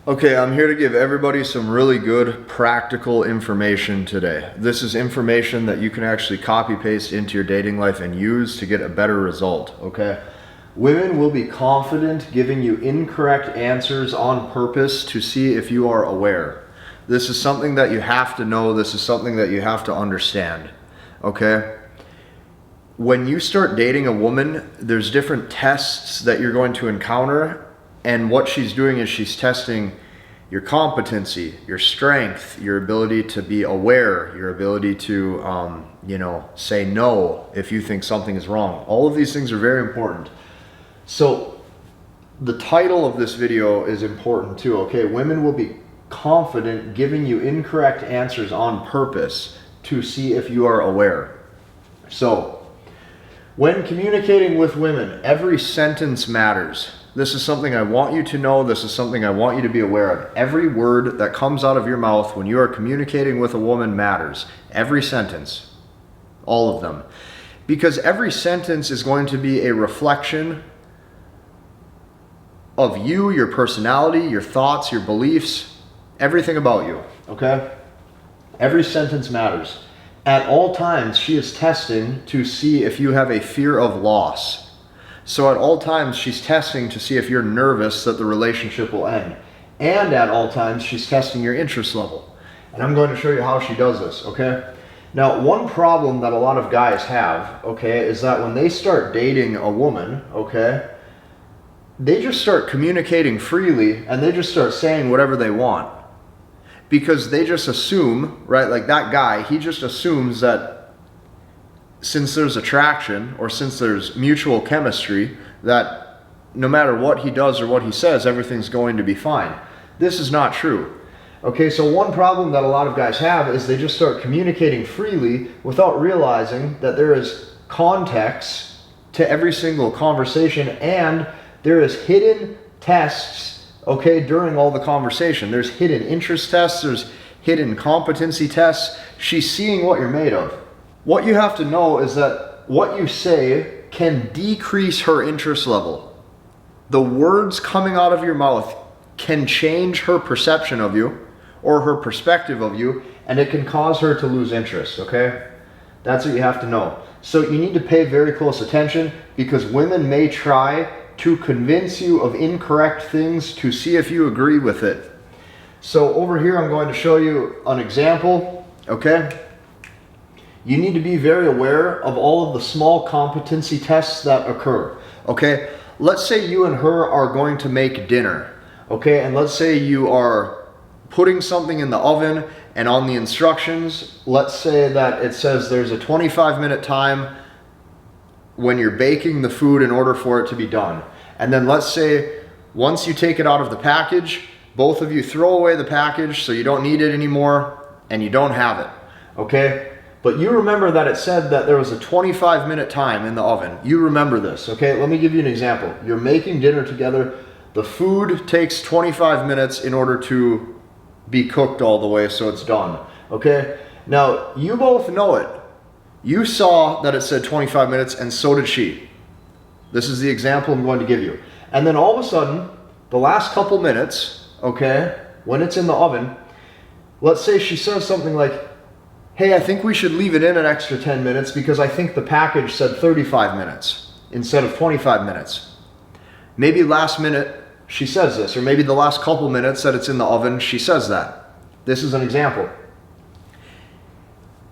Okay, I'm here to give everybody some really good practical information today. This is information that you can actually copy paste into your dating life and use to get a better result, okay? Women will be confident giving you incorrect answers on purpose to see if you are aware. This is something that you have to know. This is something that you have to understand, okay? When you start dating a woman, there's different tests that you're going to encounter. And what she's doing is she's testing your competency, your strength, your ability to be aware, your ability to, say no if you think something is wrong. All of these things are very important. So the title of this video is important too, okay? Women will be confident giving you incorrect answers on purpose to see if you are aware. So when communicating with women, every sentence matters. This is something I want you to know. This is something I want you to be aware of. Every word that comes out of your mouth when you are communicating with a woman matters. Every sentence. All of them. Because every sentence is going to be a reflection of you, your personality, your thoughts, your beliefs, everything about you. Okay? Every sentence matters. At all times, she is testing to see if you have a fear of loss. So at all times, she's testing to see if you're nervous that the relationship will end. And at all times, she's testing your interest level. And I'm going to show you how she does this, okay? Now, one problem that a lot of guys have, okay, is that when they start dating a woman, okay, they just start communicating freely and they just start saying whatever they want. Because they just assume, right, like that guy, he just assumes that since there's attraction or since there's mutual chemistry, that no matter what he does or what he says, everything's going to be fine. This is not true. Okay, so one problem that a lot of guys have is they just start communicating freely without realizing that there is context to every single conversation and there is hidden tests, okay, during all the conversation. There's hidden interest tests, there's hidden competency tests. She's seeing what you're made of. What you have to know is that what you say can decrease her interest level. The words coming out of your mouth can change her perception of you or her perspective of you, and it can cause her to lose interest, okay? That's what you have to know. So you need to pay very close attention because women may try to convince you of incorrect things to see if you agree with it. So over here, I'm going to show you an example, okay? You need to be very aware of all of the small competency tests that occur, okay? Let's say you and her are going to make dinner, okay? And let's say you are putting something in the oven and on the instructions, let's say that it says there's a 25-minute time when you're baking the food in order for it to be done. And then let's say once you take it out of the package, both of you throw away the package so you don't need it anymore and you don't have it, okay? But you remember that it said that there was a 25-minute time in the oven. You remember this, okay? Let me give you an example. You're making dinner together. The food takes 25 minutes in order to be cooked all the way so it's done, okay? Now, you both know it. You saw that it said 25 minutes and so did she. This is the example I'm going to give you. And then all of a sudden, the last couple minutes, okay, when it's in the oven, let's say she says something like, hey, I think we should leave it in an extra 10 minutes because I think the package said 35 minutes instead of 25 minutes. Maybe last minute she says this, or maybe the last couple minutes that it's in the oven, she says that. This is an example.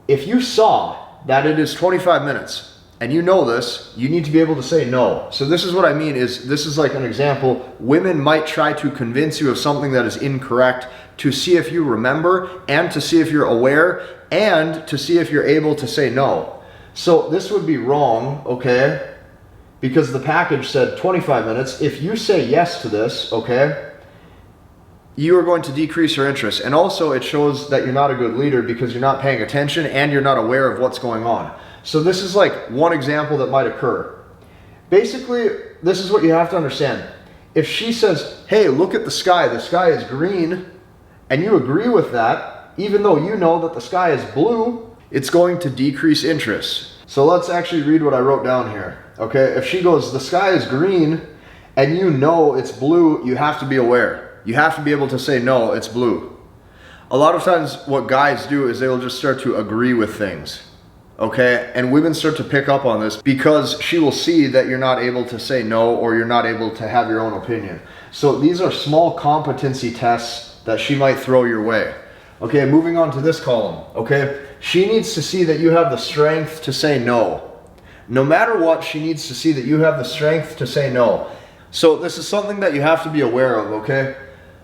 If you saw that it is 25 minutes and you know this, you need to be able to say no. So this is what I mean is, this is like an example. Women might try to convince you of something that is incorrect to see if you remember and to see if you're aware and to see if you're able to say no. So this would be wrong, okay? Because the package said 25 minutes. If you say yes to this, okay, you are going to decrease her interest. And also it shows that you're not a good leader because you're not paying attention and you're not aware of what's going on. So this is like one example that might occur. Basically, this is what you have to understand. If she says, hey, look at the sky is green, and you agree with that, even though you know that the sky is blue, it's going to decrease interest. So let's actually read what I wrote down here. Okay, if she goes, the sky is green, and you know it's blue, you have to be aware. You have to be able to say, no, it's blue. A lot of times what guys do is they'll just start to agree with things. Okay, and women start to pick up on this because she will see that you're not able to say no, or you're not able to have your own opinion. So these are small competency tests that she might throw your way. Okay, moving on to this column. Okay, she needs to see that you have the strength to say no. No matter what, she needs to see that you have the strength to say no. So this is something that you have to be aware of, okay?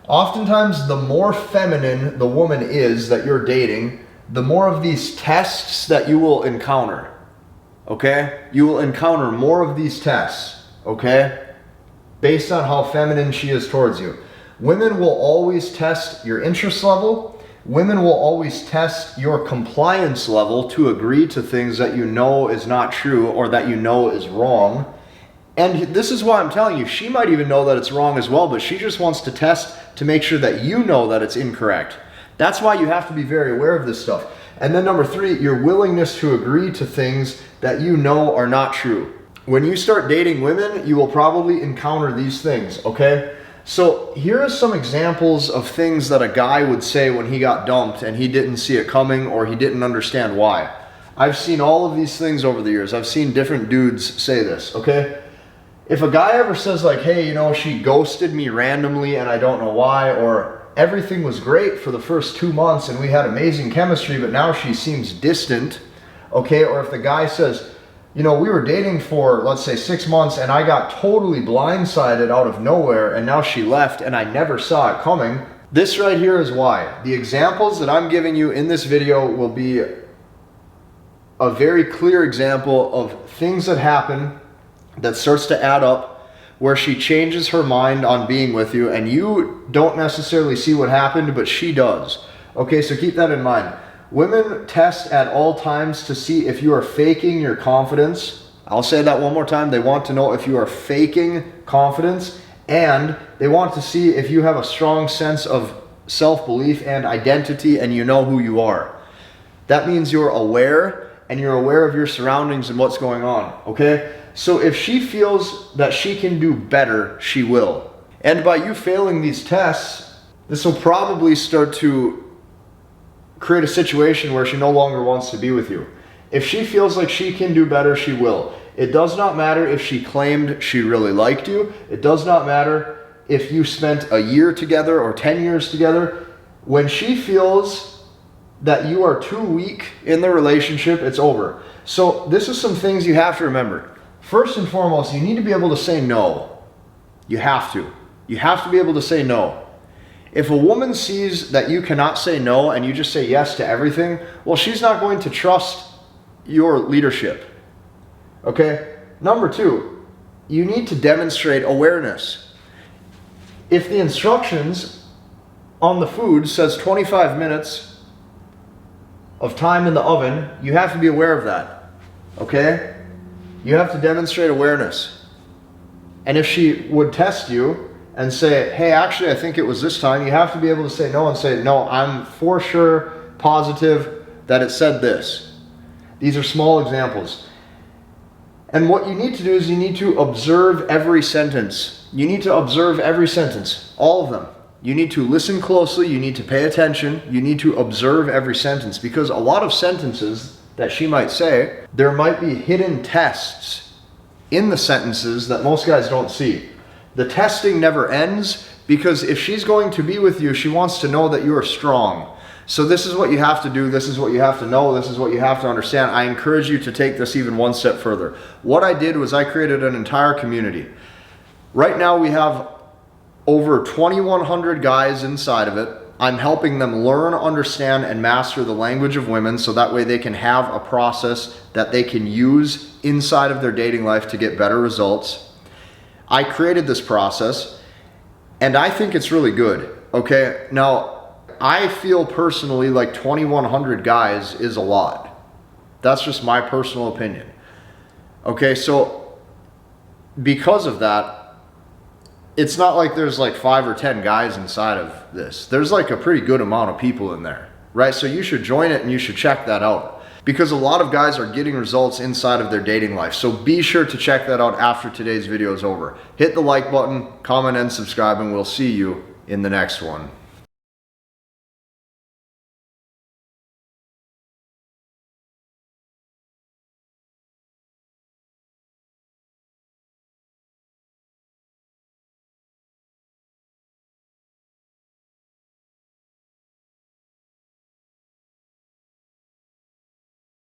Oftentimes, the more feminine the woman is that you're dating, the more of these tests that you will encounter, okay? You will encounter more of these tests, okay? Based on how feminine she is towards you. Women will always test your interest level. Women will always test your compliance level to agree to things that you know is not true or that you know is wrong. And this is why I'm telling you, she might even know that it's wrong as well, but she just wants to test to make sure that you know that it's incorrect. That's why you have to be very aware of this stuff. And then number 3, your willingness to agree to things that you know are not true. When you start dating women, you will probably encounter these things, okay? So here are some examples of things that a guy would say when he got dumped and he didn't see it coming or he didn't understand why. I've seen all of these things over the years. I've seen different dudes say this, okay? If a guy ever says like, hey, you know, she ghosted me randomly and I don't know why, or everything was great for the first 2 months and we had amazing chemistry, but now she seems distant, okay? Or if the guy says, you know, we were dating for, let's say, 6 months and I got totally blindsided out of nowhere and now she left and I never saw it coming. This right here is why. The examples that I'm giving you in this video will be a very clear example of things that happen that starts to add up, where she changes her mind on being with you and you don't necessarily see what happened, but she does. Okay, so keep that in mind. Women test at all times to see if you are faking your confidence. I'll say that one more time. They want to know if you are faking confidence, and they want to see if you have a strong sense of self-belief and identity and you know who you are. That means you're aware and you're aware of your surroundings and what's going on, okay? So if she feels that she can do better, she will. And by you failing these tests, this will probably start to create a situation where she no longer wants to be with you. If she feels like she can do better, she will. It does not matter if she claimed she really liked you. It does not matter if you spent a year together or 10 years together. When she feels that you are too weak in the relationship, it's over. So this is some things you have to remember. First and foremost, you need to be able to say no. You have to. You have to be able to say no. If a woman sees that you cannot say no and you just say yes to everything, well, she's not going to trust your leadership. Okay? Number 2, you need to demonstrate awareness. If the instructions on the food says 25 minutes of time in the oven, you have to be aware of that. Okay? You have to demonstrate awareness. And if she would test you and say, hey, actually, I think it was this time, you have to be able to say no and say, no, I'm for sure positive that it said this. These are small examples. And what you need to do is you need to observe every sentence. You need to observe every sentence, all of them. You need to listen closely, you need to pay attention, you need to observe every sentence, because a lot of sentences that she might say, there might be hidden tests in the sentences that most guys don't see. The testing never ends, because if she's going to be with you, she wants to know that you are strong. So this is what you have to do, this is what you have to know, this is what you have to understand. I encourage you to take this even one step further. What I did was I created an entire community. Right now we have over 2,100 guys inside of it. I'm helping them learn, understand, and master the language of women so that way they can have a process that they can use inside of their dating life to get better results. I created this process and I think it's really good, okay? Now, I feel personally like 2,100 guys is a lot. That's just my personal opinion. Okay, so because of that, it's not like there's like 5 or 10 guys inside of this. There's like a pretty good amount of people in there, right? So you should join it and you should check that out, because a lot of guys are getting results inside of their dating life. So be sure to check that out after today's video is over. Hit the like button, comment, and subscribe, and we'll see you in in the next one.